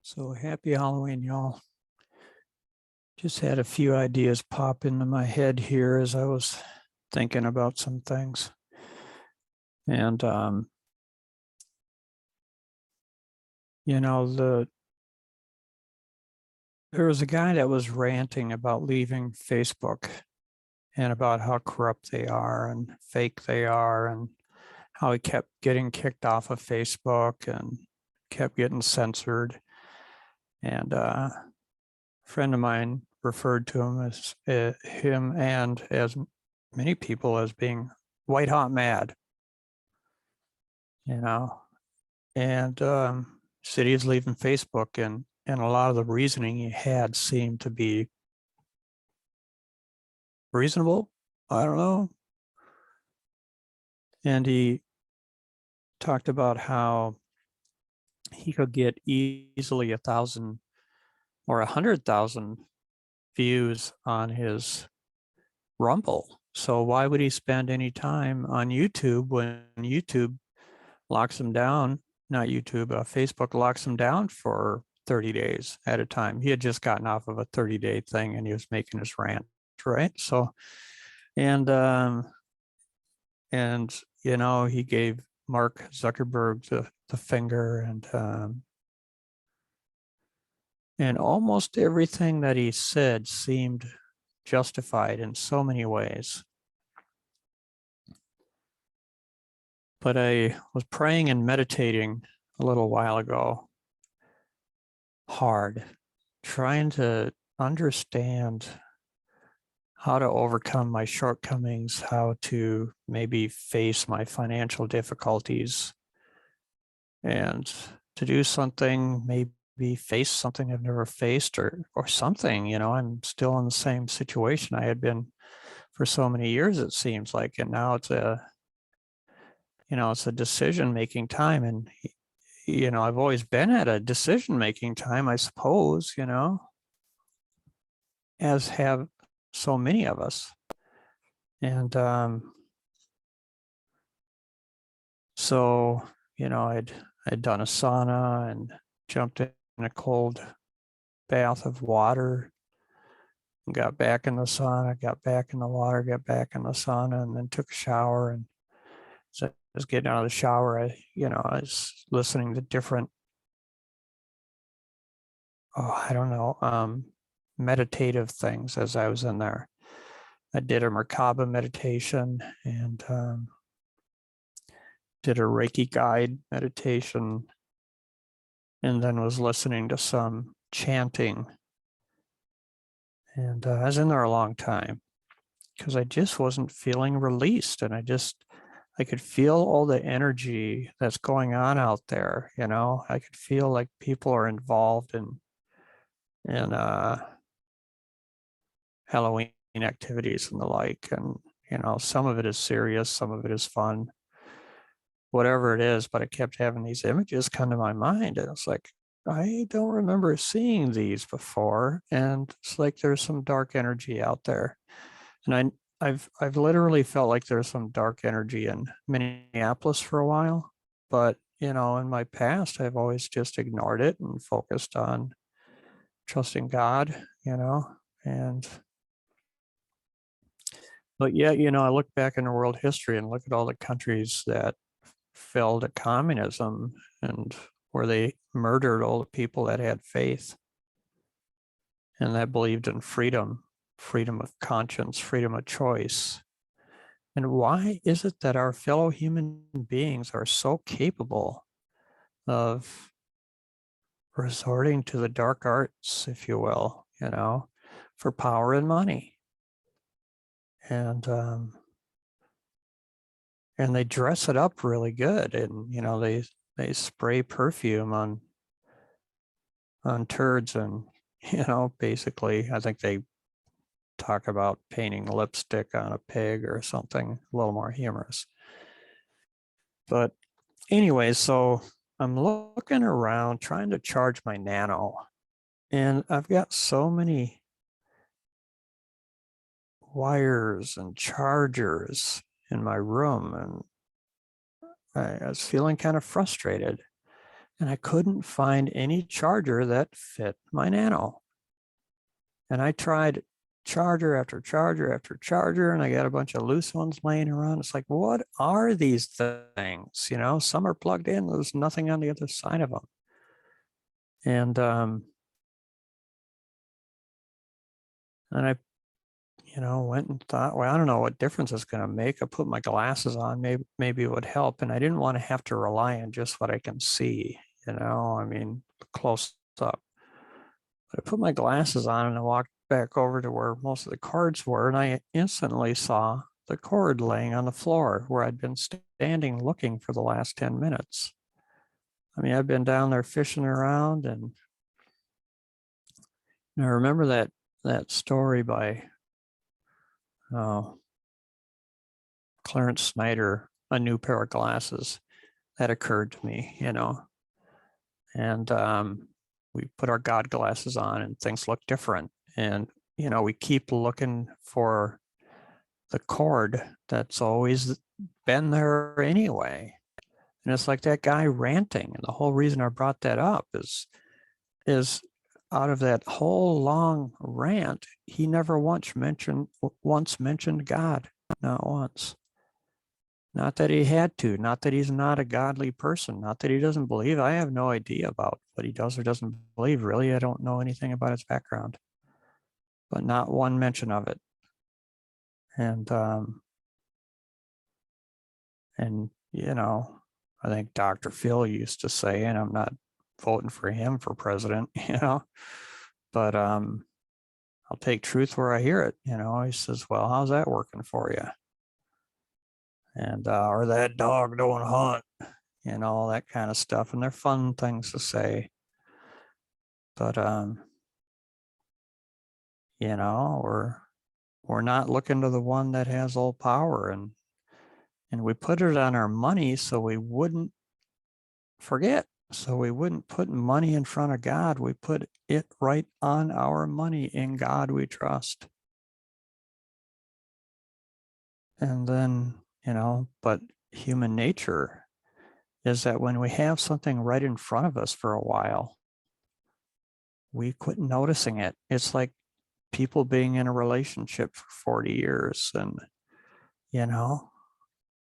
So happy Halloween, y'all. Just had a few ideas pop into my head here as I was thinking about some things. And, there was a guy that was ranting about leaving Facebook and about how corrupt they are and fake they are and how he kept getting kicked off of Facebook and kept getting censored. And a friend of mine referred to him as him and as many people as being white hot mad, and said he was leaving Facebook, and a lot of the reasoning he had seemed to be reasonable. I don't know. And he talked about how he could get easily 1,000 or 100,000 views on his Rumble. So why would he spend any time on YouTube when YouTube locks him down? Not YouTube, Facebook locks him down for 30 days at a time. He had just gotten off of a 30-day thing and he was making his rant, right? So, and he gave Mark Zuckerberg the finger, and almost everything that he said seemed justified in so many ways. But I was praying and meditating a little while ago, hard, trying to understand how to overcome my shortcomings, how to maybe face my financial difficulties, and to do something, maybe face something I've never faced, or something. I'm still in the same situation I had been for so many years, it seems like, and now it's a decision-making time. And, I've always been at a decision-making time, I suppose, as have so many of us. And so, I'd done a sauna and jumped in a cold bath of water, and got back in the sauna, got back in the water, got back in the sauna, and then took a shower. And so I was getting out of the shower, I was listening to different, meditative things as I was in there. I did a Merkaba meditation and did a Reiki guide meditation, and then was listening to some chanting. And I was in there a long time because I just wasn't feeling released. And I could feel all the energy that's going on out there. I could feel like people are involved in Halloween activities and the like. And, some of it is serious, some of it is fun, whatever it is. But I kept having these images come to my mind. And it's like, I don't remember seeing these before. And it's like there's some dark energy out there. And I've literally felt like there's some dark energy in Minneapolis for a while. But, in my past, I've always just ignored it and focused on trusting God, but yeah, I look back into world history and look at all the countries that fell to communism and where they murdered all the people that had faith and that believed in freedom of conscience, freedom of choice. And why is it that our fellow human beings are so capable of resorting to the dark arts, if you will, for power and money? And they dress it up really good, and they spray perfume on turds, and basically I think they talk about painting lipstick on a pig or something a little more humorous. But anyway, so I'm looking around trying to charge my Nano, and I've got so many wires and chargers in my room, and I was feeling kind of frustrated. and I couldn't find any charger that fit my Nano. And I tried charger after charger after charger, and I got a bunch of loose ones laying around. It's like, what are these things? You know, some are plugged in, there's nothing on the other side of them. And I, went and thought, well, I don't know what difference it's going to make. I put my glasses on, maybe it would help. And I didn't want to have to rely on just what I can see, I mean, close up. But I put my glasses on and I walked back over to where most of the cords were, and I instantly saw the cord laying on the floor where I'd been standing looking for the last 10 minutes. I mean, I've been down there fishing around, and I remember that story by Clarence Snyder, A New Pair of Glasses. That occurred to me, and we put our God glasses on and things look different. And, we keep looking for the cord that's always been there anyway. And it's like that guy ranting. And the whole reason I brought that up is out of that whole long rant, he never once mentioned God, not once. Not that he had to, not that he's not a godly person, not that he doesn't believe. I have no idea about what he does or doesn't believe, really. I don't know anything about his background, but not one mention of it. And I think Dr. Phil used to say, and I'm not voting for him for president, but I'll take truth where I hear it. He says, well, how's that working for you? And or that dog don't hunt, all that kind of stuff. And they're fun things to say. But we're not looking to the one that has all power, and we put it on our money so we wouldn't forget. So we wouldn't put money in front of God. We put it right on our money. In God we trust. And then, but human nature is that when we have something right in front of us for a while, we quit noticing it. It's like people being in a relationship for 40 years and,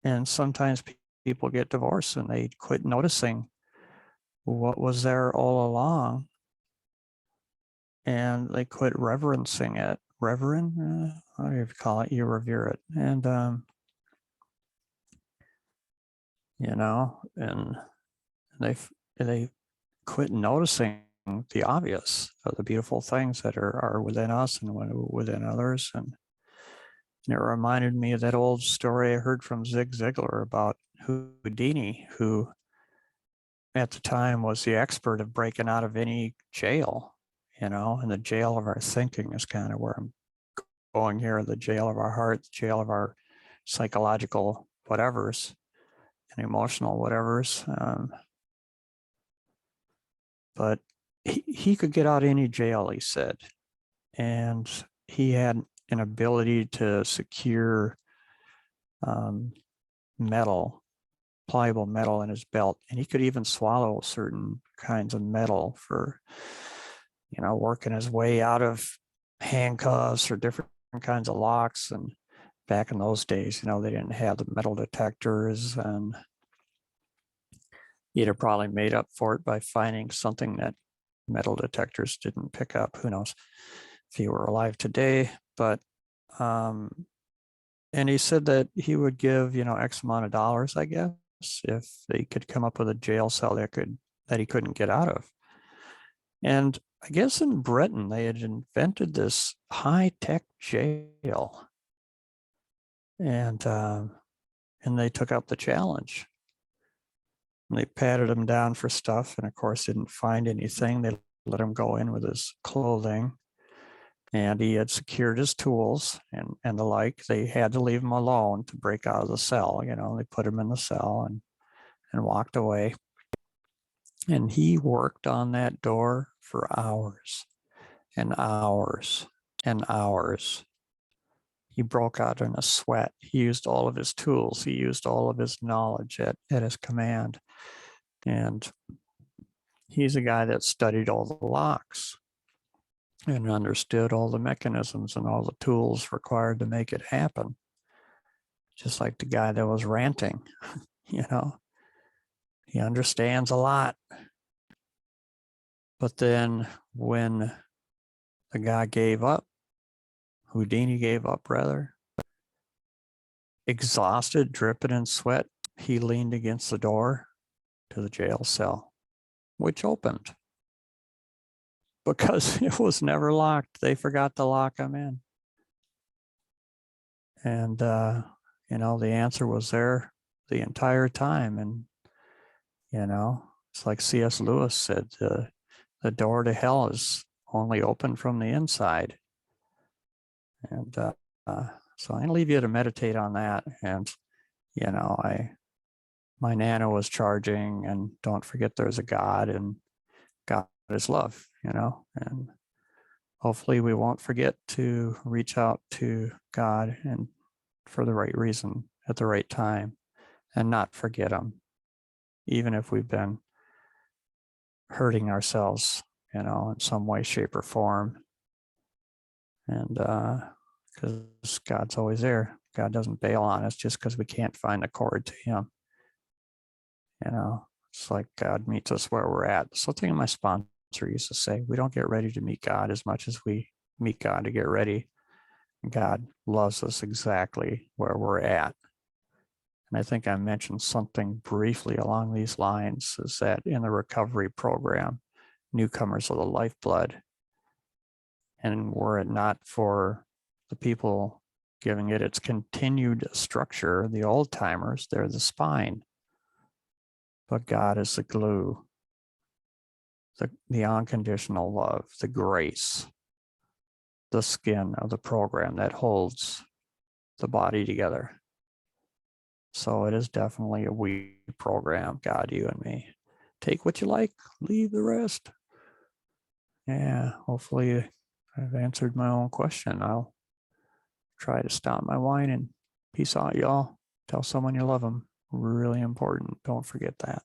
and sometimes people get divorced and they quit noticing what was there all along, and they quit reverencing it. Reverend, how do you call it? You revere it. And, and they quit noticing the obvious of the beautiful things that are within us and within others. And it reminded me of that old story I heard from Zig Ziglar about Houdini, who at the time was the expert of breaking out of any jail, and the jail of our thinking is kind of where I'm going here, the jail of our heart, the jail of our psychological whatevers and emotional whatevers. But he could get out of any jail, he said. And he had an ability to secure pliable metal in his belt. And he could even swallow certain kinds of metal for, working his way out of handcuffs or different kinds of locks. And back in those days, they didn't have the metal detectors, and he'd have probably made up for it by finding something that metal detectors didn't pick up. Who knows if he were alive today? But and he said that he would give X amount of dollars, I guess, if they could come up with a jail cell that he couldn't get out of. And I guess in Britain they had invented this high-tech jail, and they took up the challenge. And they patted him down for stuff, and of course didn't find anything. They let him go in with his clothing, and he had secured his tools and the like. They had to leave him alone to break out of the cell. They put him in the cell and walked away. And he worked on that door for hours and hours and hours. He broke out in a sweat. He used all of his tools. He used all of his knowledge at his command. And He's a guy that studied all the locks and understood all the mechanisms and all the tools required to make it happen. Just like the guy that was ranting, you know, he understands a lot. But then when the guy gave up, Houdini gave up rather, exhausted, dripping in sweat, he leaned against the door to the jail cell, which opened because it was never locked. They forgot to lock him in. And, you know, the answer was there the entire time. And, you know, it's like C.S. Lewis said, the door to hell is only open from the inside. And so I leave you to meditate on that. And, you know, my Nana was charging, and don't forget there's a God, and God is love, you know, and hopefully we won't forget to reach out to God and for the right reason at the right time and not forget him, even if we've been hurting ourselves, you know, in some way, shape, or form. And because God's always there. God doesn't bail on us just because we can't find a cord to him. You know, it's like God meets us where we're at. Something my sponsor used to say, we don't get ready to meet God as much as we meet God to get ready. God loves us exactly where we're at. And I think I mentioned something briefly along these lines, is that in the recovery program, newcomers are the lifeblood. And were it not for the people giving it its continued structure, the old timers, they're the spine. But God is the glue, the unconditional love, the grace, the skin of the program that holds the body together. So it is definitely a we program, God, you, and me. Take what you like, leave the rest. Yeah, hopefully I've answered my own question. I'll try to stop my whining. Peace out, y'all. Tell someone you love them. Really important. Don't forget that.